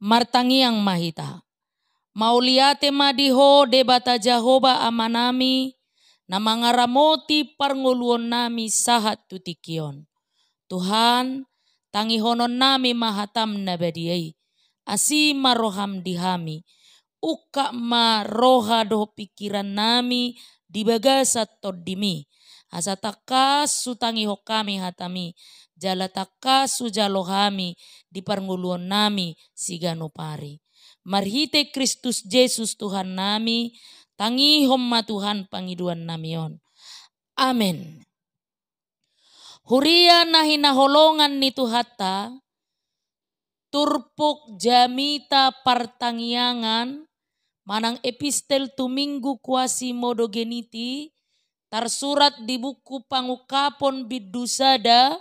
martangiang mahita. Mauliate madiho debata Jahoba amanami na mangaramoti parnguluon nami sahat tutikion. Tuhan, tangihonon nami mahatam na badiay. Asi maroham dihami. Uka maroha do pikiran nami dibagasa todimi. Asa takas sutangiho kami hatami. Jala takas sujalohami di parnguluon nami sigano pari. Marhite Kristus Yesus Tuhan nami. Tangihom ma Tuhan pangiduan namion. Amen. Huria na hinaholongan ni Tuhata, turpok jamita partangyangan, manang epistel tuminggu kuasi modogeniti, tersurat di buku pangukapon bidusada,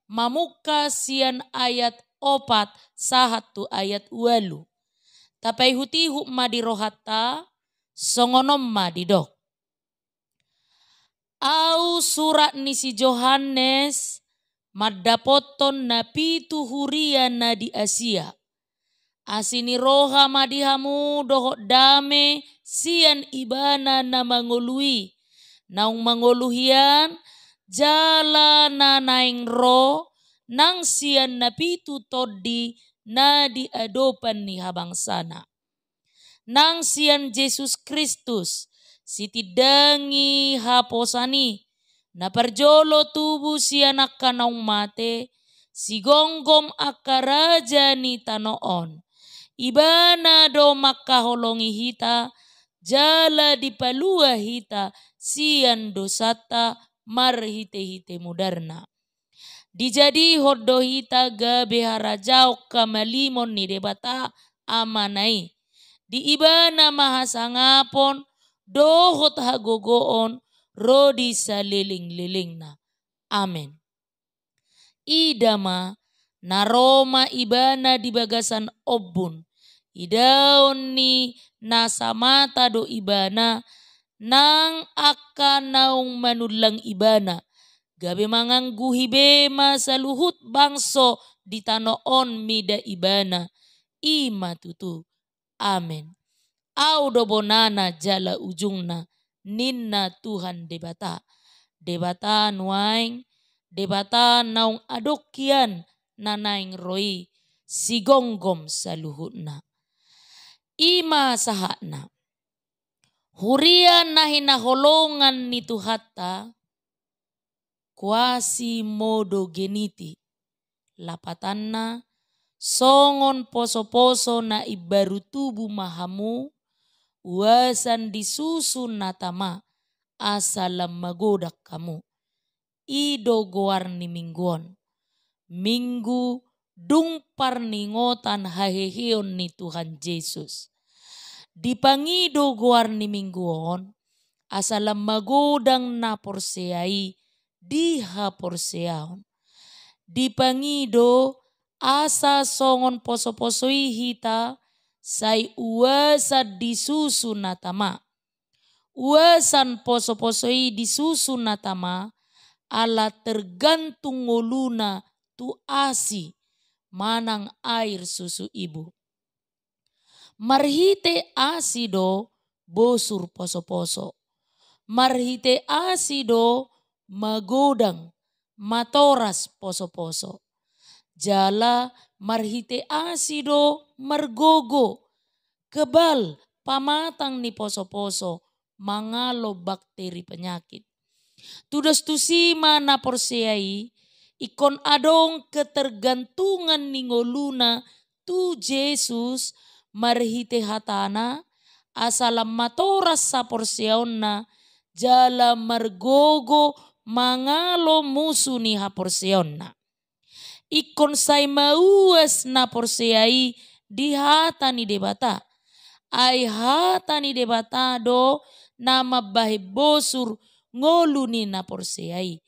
mamuka sian ayat 4 sahatu ayat 8. Tapai hutihu madirohata, songonom madidok. Au surat ni si Johannes madapoton na pitu huria na di Asia. Asini roha madihamu dohok dame sian ibana na mangului. Naung mangoluhian jala na naing ro nang sian na pitu todi na di adopan ni habang sana. Nang sian Yesus Kristus sitidangi haposani na parjolo tubuh sian akanaung mate sigonggom akaraja ni tanoon ibana do makaholongi hita jala dipalua hita sian dosata marhite-hite mudarna dijadi hodo hita gabe harajau kamalimon ni debata amanai di ibana mahasangapon dohot hagogoon rodi saliling-liling na. Amen. Idama naroma ibana di bagasan obun. Idaon ni nasamata do ibana nang akanaung manulang ibana. Gabe mangangguhi bema saluhut bangso di tanoon mida ibana. Ima tutu. Amen. Audo bonana jala ujungna ninna Tuhan debata. Debata nuaing, debata naung adokian nanaing roi sigonggom saluhutna. Ima sahakna. Huria na hinaholongan ni Tuhata kuasi modo geniti. Lapatanna songon poso-poso na ibaru tubuh mahamu uasan disusun natama asalam magodak kamu. Ido goarni mingguon. Minggu dungpar ningotan haheheon ni Tuhan Yesus. Dipangido goarni mingguon asalam magodang naporseai diha porseaon. Dipangido asa songon poso-posoi hita sai uasan disusun natama. Uasan poso-posoi disusun natama ala tergantung ngoluna tu asi manang air susu ibu. Marhite asi do bosur poso-poso. Marhite asi do magodang matoras poso-poso. Jala marhite asi do margogo. Kebal pamatang ni poso-poso mangalo bakteri penyakit. Tudos tusima na porseai ikon adong ketergantungan ni ngoluna tu Yesus marhite hatana asalam matoras sa porseon na jala margogo mangalo musu ni ha porseon na. Ikon say mauas na porseai di hata ni debata. Ay hata ni debata do nama bahe bosur ngolu ni na porseai.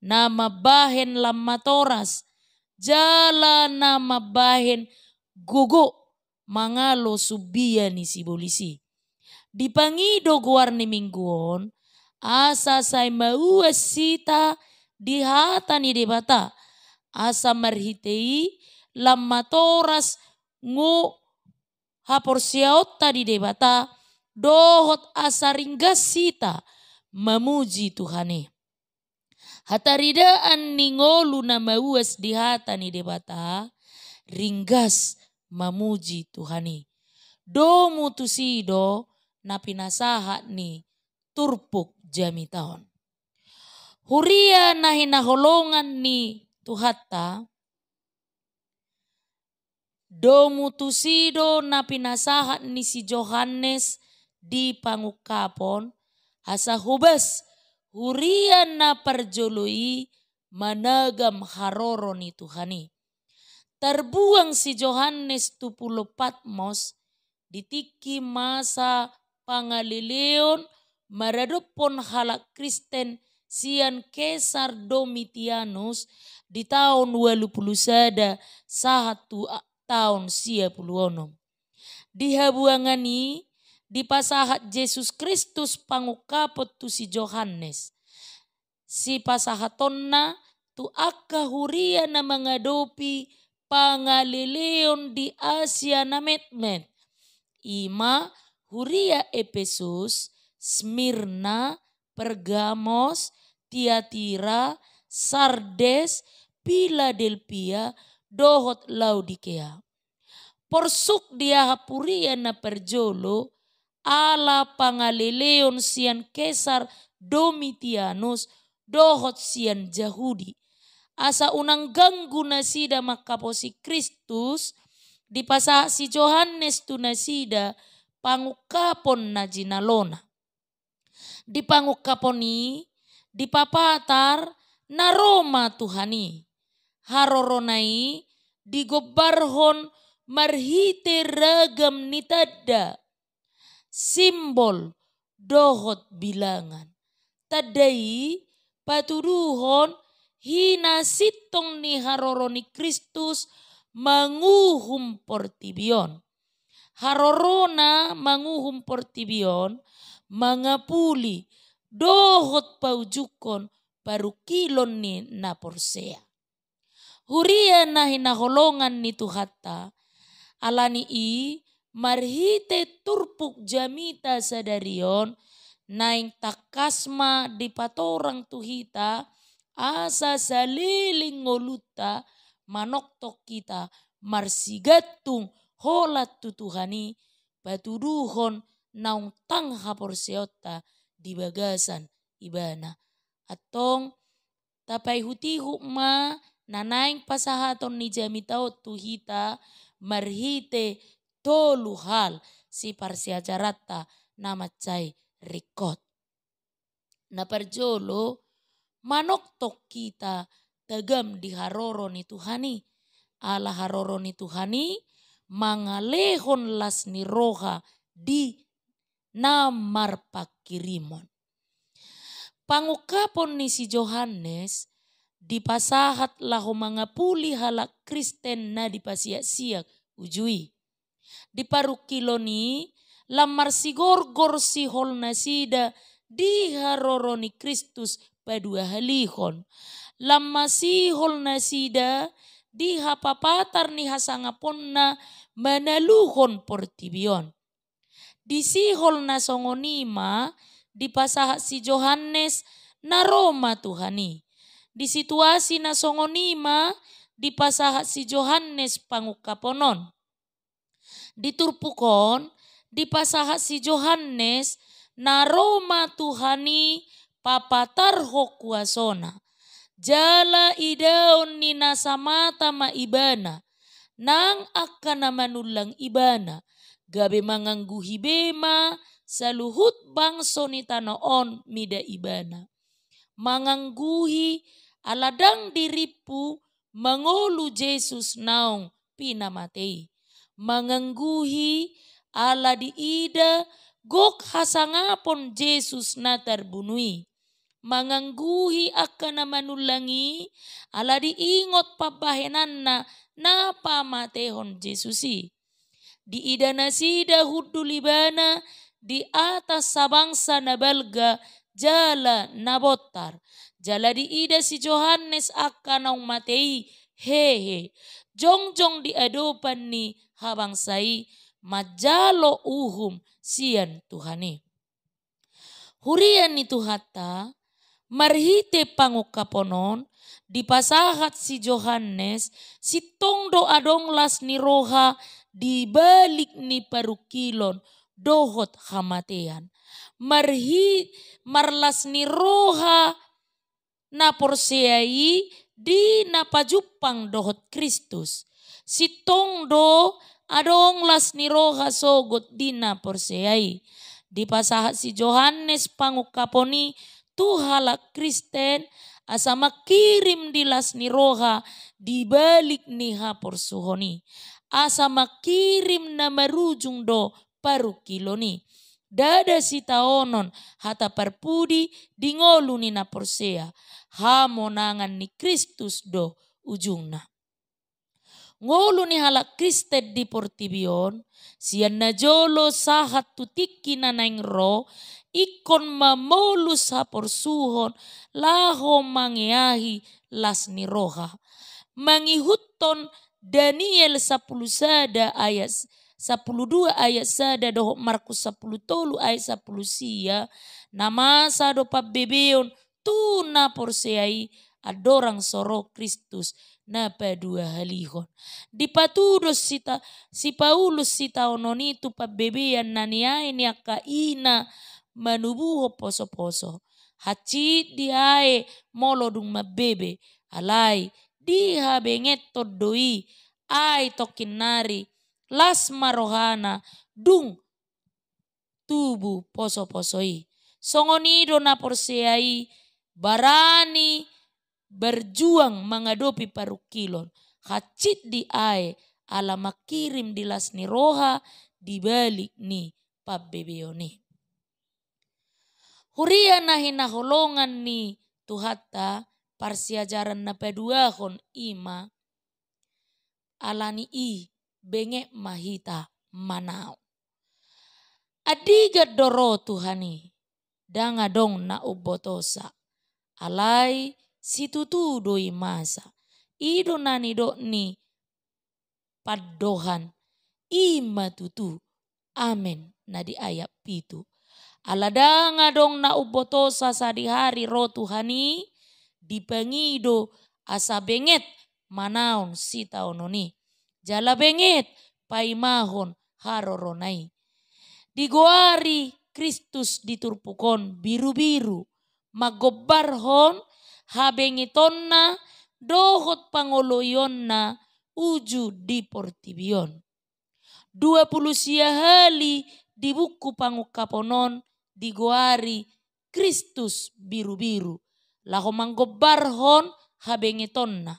Nama bahen lamatoras. Jala nama bahen gogo mangalo subia ni si bolisi. Dipangido guarni mingguon asa say mauas sita di hata ni debata. Asa marhitei lamatoras haporsiaotta di debata dohot asaringgasita memuji Tuhane. Hataridaan ningolu na mauas di hata ni debata ringgas memuji Tuhani. Do mutusido na pinasahat ni turpuk jami tahun. Huria na hinaholongan ni Tuhata. Do mutusido na pinasahat ni si Johannes di pangukapon. Asa hubas huria na perjoloi managam haroro ni Tuhani. Terbuang si Johannes tu pulau Patmos ditiki masa pangalileon maradopon halak Kristen sian Kaisar Domitianus di tahun 21 tahun 60. Dihabuangani di pasahat Yesus Kristus pangukapot tu si Johannes. Si pasahatonna tu akka huria na mengadopi pangalileon di Asia na metmet. Ima huria Efesus, Smyrna, Pergamos, Tiatira, Sardes, Philadelphia, dohot Laodikea. Porsuk dia hapuria na perjolo ala pangalileon sian Kaisar Domitianus dohot sian Yahudi. Asa unang ganggu nasida makaposi Kristus di pasah si Johannes tu nasida pangukapon na jinalona. Di pangukaponi di papatar na Roma Tuhani. Haroronai di gobarhon marhite ragam nitadda. Simbol dohot bilangan. Tadai patuduhon hina sitong ni haroroni Kristus manguhum portibion. Harorona manguhum portibion mangapuli dohot paujukon parukilon ni naporsea. Huria na hinaholongan ni Tuhata alani i marhite turpuk jamita sadarion naing takasma di patorang tuhita asa saliling ngoluta manoktok kita marsigatung holat tutuhani patuduhon naung tangha porsiota di bagasan ibana. Atong tapai hutihu ma nanaing pasahaton ni jamitao tuhita marhite tolu hal si parsiajarata namacai rikot. Na parjolo manoktok kita tagam di haroro ni Tuhani. Ala haroro ni Tuhani mangalehon las ni roha di namar pakirimon. Pangukapon ni si Johannes di pasahat lahu mangapuli halak Kristen na di pasiak-siak ujui. Di parukiloni lamar si gorgor si hol nasida di haroro ni Kristus padua halihon. Lama si hol nasida di hapapatar ni hasangaponna manaluhon portibion. Di si hol na songonima di pasahat si Johannes na Roma Tuhani. Di situasi na songonima di pasahat si Johannes pangukaponon. Di turpukon di pasahat si Johannes na Roma Tuhani papatarho kuasona. Jala idaon ni nasamata maibana nang akan manulang ibana. Gabe mangangguhi bema saluhut bangso ni tanoon mida ibana. Mangangguhi aladang diripu mangolu Jesus naong pinamatei. Mangangguhi ala diida gok hasangapon Jesus na tarbunui. Mangangguhi akan manulangi ala diingot pabahenan na pamatehon Jesusi. Diida nasida hudulibana di atas sabangsa nabalga jala nabotar. Jala diida si Johannes akan naung matei hehe. Jongjong di adopan ni habangsai majalo uhum sian Tuhani. Hurian itu hatta marhite pangukaponon di pasahat si Johannes si tongdo adonglas ni roha di balik ni parukilon dohot hamatean. Marlas ni roha na porseai di napajupang dohot Kristus. Si tongdo adonglas ni roha sogot di na porseai. Di pasahat si Johannes pangukaponi tuhala Kristen asa makirim dilas ni roha di balik ni hapor suhoni. Asa makirim na marujung do parukiloni. Dada si taonon hata parpudi di ngolu ni na porsea. Hamonangan ni Kristus do ujungna. Ngolu ni halak Kristen di portibion, siyan na jolo sahat tutiki na naing ro, ikon mamolus ha porsuhon, laho mangiahi las ni roha. Mangihuton Daniel 10 sada ayat 12 ayat sada doh Markus 10 tolu ayat 10 sia, namasa do pabebeon tu na porseai adorang soro Kristus na padua halihon. Dipatudos si Paulus si taonon itu pabebean naniai ni akaina manubuho poso-poso. Hacit diae molodung mabebe alai diha bengeto doi ai tokinari las marohana dung tubuh poso-posoi. Songonido na porseai barani berjuang menghadapi parukilon. Hacit di ae ala makirim dilas ni roha di balik ni pabebeoni. Huria nahi naholongan ni tuhata parsiajaran na paduahon ima alani i benge mahita manau. Adiga doro Tuhani danga dong na ubotosa alai situtu doi masa ido nani do ni padohan ima tutu amen na di ayat pitu. Aladanga dong na ubotosa sa di hari ro Tuhani dipengido asa benget manaon sita ononi. Jala benget paimahon haroronai. Digoari Kristus diturpukon biru-biru. Magobarhon habengitonna dohot pangoloyonna uju di portibion. 20 siahali di buku pangukaponon digoari Kristus biru-biru. Laho manggobarhon habengitonna.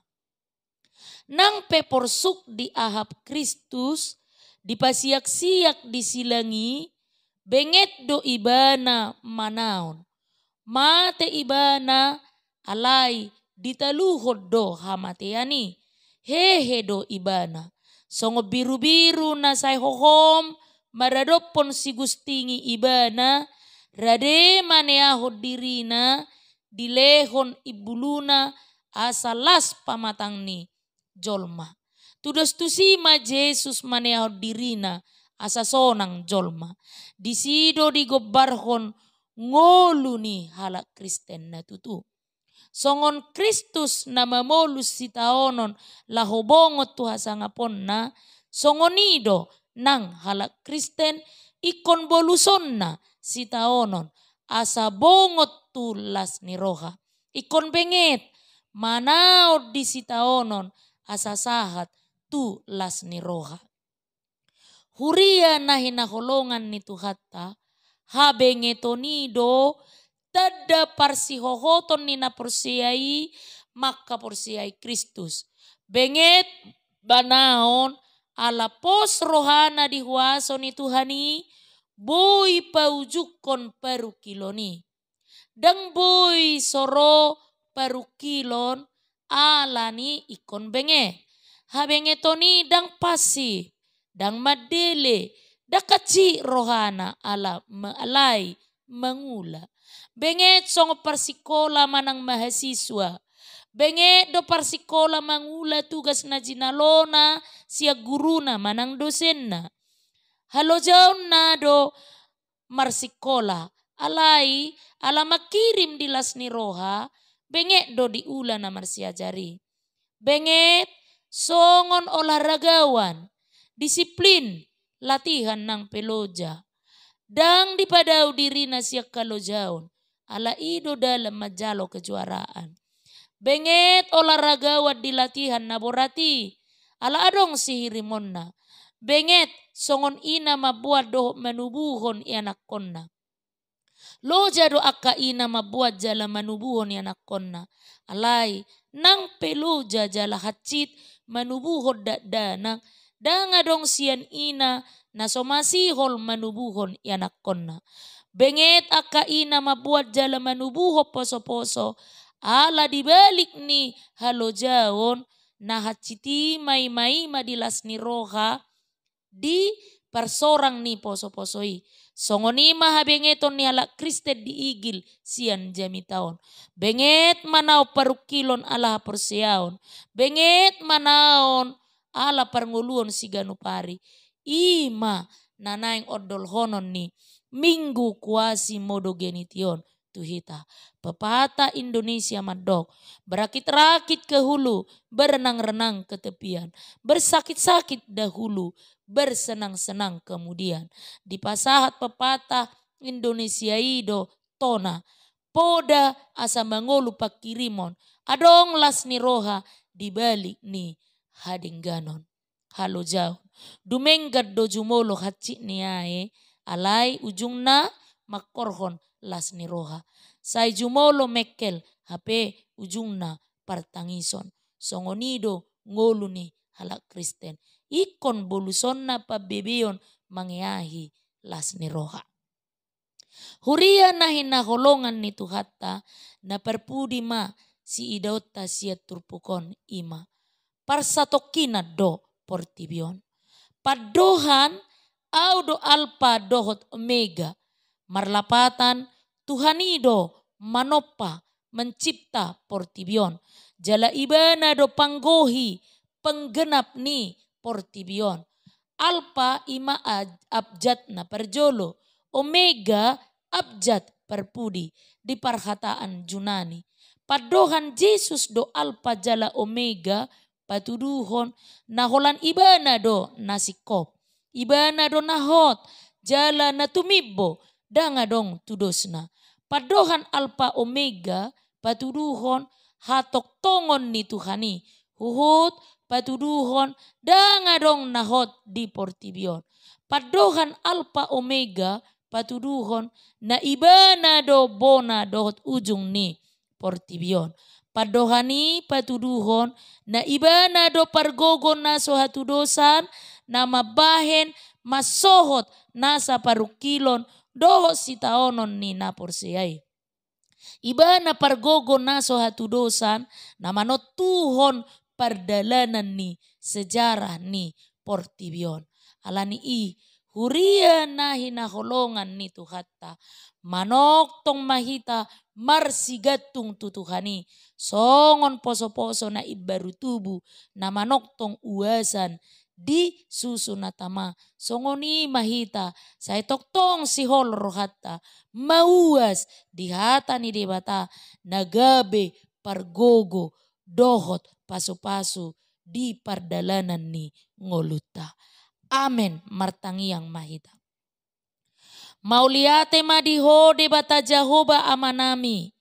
Nang peporsuk di ahap Kristus dipasiak-siak disilangi benget do ibana manaon. Mate ibana alai ditaluhod do hamateani. Hehe do ibana. Songo biru-biru na say hohom maradopon si gustingi ibana. Rade maneahod dirina dilehon ibuluna asalas pamatang ni jolma. Tudos tusima Jesus maneahod dirina asa sonang jolma. Disido digobarhon ngolu ni halak Kristen na tutu. Songon Kristus na mamolus si taonon lahobongot tu hasangapon na songonido nang halak Kristen ikon boluson na si taonon asa bongot tu las ni roha. Ikon benget manaod di si taonon asa sahat tu las ni roha. Huria na hinaholongan ni tuhata habengetonido tada parsihohoton ni na porsiai maka porsiai Kristus. Benget banaon ala pos rohana dihuaso ni Tuhani boy paujukon parukiloni. Dang boy soro parukilon alani ikon benget. Habengetoni dang pasi dang madele dakaci rohana ala alai mangula. Benget song persikola manang mahasiswa. Benget do persikola mangula tugas na jinalona siya guruna manang dosenna. halo jaon na do marsikola alai ala makirim dilas ni roha benget do diula na marsiajari. Benget songon olahragawan, disiplin latihan ng peloja. Dang dipadau diri na siya kalojaon ala ido dalam majalo kejuaraan. Benget olahragawan dilatihan na borati ala adong sihirimon na. Benget songon ina mabuat do manubuhon ianak konna. Loja do akka ina mabuat jala manubuhon ianak konna. Alai nang peloja jala hacit manubuhon danak. Danga dong sian ina na somasihol manubuhon ianak konna. Benget akka ina mabuat jala manubuho poso-poso. Ala dibalik ni halo jaon na haciti mai madilas ni roha di persorang ni poso-posoi. Songoni maha bengeton ni halak Kristen diigil sian jami taon. Benget manau parukilon ala perseaon. Benget manaon ala parnguluon si ganupari. Ima nanaing odol honon ni minggu kuasi modo genition tuhita. Pepatah Indonesia madok. Berakit-rakit ke hulu, berenang-renang ke tepian. Bersakit-sakit dahulu, bersenang-senang kemudian. Di pasahat pepatah Indonesia ido tona. Poda asa mangolu pakirimon. Adong las ni roha dibalik ni hadingganon. Halo jauh. Dumenggad do jumolo hacik ni ae. Alai ujungna makorhon las ni roha. Sai jumolo mekel hape ujungna partangison. Songonido ngolu ni halak Kristen. Ikon boluson na pabebeon mangiahi las ni roha. Huria na hinaholongan ni Tuhata na perpudi ma si idota siya turpukon ima. Parsatokina do portibion. Padohan au do alpa dohot omega. Marlapatan Tuhanido manopa mencipta portibion. Jala ibana do panggohi penggenap ni portibion. Alpa ima abjad na perjolo. Omega abjad perpudi di perkataan Junani. Padohan Yesus do alpa jala omega patuduhon naholan ibana do nasikop. Ibana do nahot jala natumibo danga dong tudosna. Padohan alpa omega patuduhon hatok tongon ni Tuhani. Huhut patuduhon danga dong nahot di portibion. Padohan alpa omega patuduhon na ibana do bona dohot ujung ni portibion. Padohani patuduhon na ibana do pargogon naso hatudosan na mabahen masohot nasa parukilon doho sitaonon ni naporsiyay. Iba na pargogo naso hatudosan na manotuhon pardalanan ni sejarah ni portibion. Alani huria na hinaholongan ni Tuhata. Manok tong mahita marsigatung tutuhani. Songon poso-poso na ibaru tubu na manok tong uasan di susu natama. Songoni mahita say toktong si hol rohata mauas di hata ni debata nagabe pargogo dohot pasu-pasu di pardalanan ni ngoluta. Amen martangiang mahita. Mauliate madiho debata Jehovah amanami.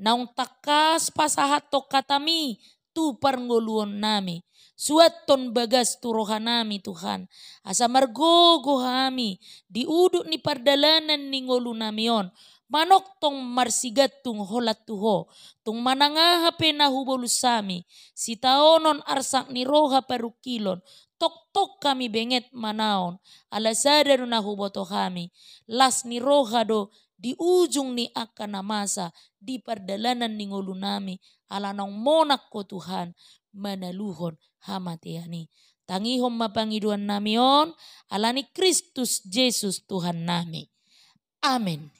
Naung takas pasahat to katami tu parngoluon nami. Suaton bagas turohanami Tuhan. Asa margogo hami. Diuduk ni pardalanan ni ngolu namion. Manok tong marsigat tung holat tuho. Tung manangahape na hubolusami. Si taonon arsak ni roha parukilon. Tok-tok kami benget manaon. Alasada na huboto kami. Las ni roha do di ujung ni akan namasa. Di pardalanan ni ngolu nami. Alanong monak ko Tuhan. Manaluhon hamatiani. Tangihom mapangiduan namion. Alani Kristus Jesus Tuhan nami. Amin.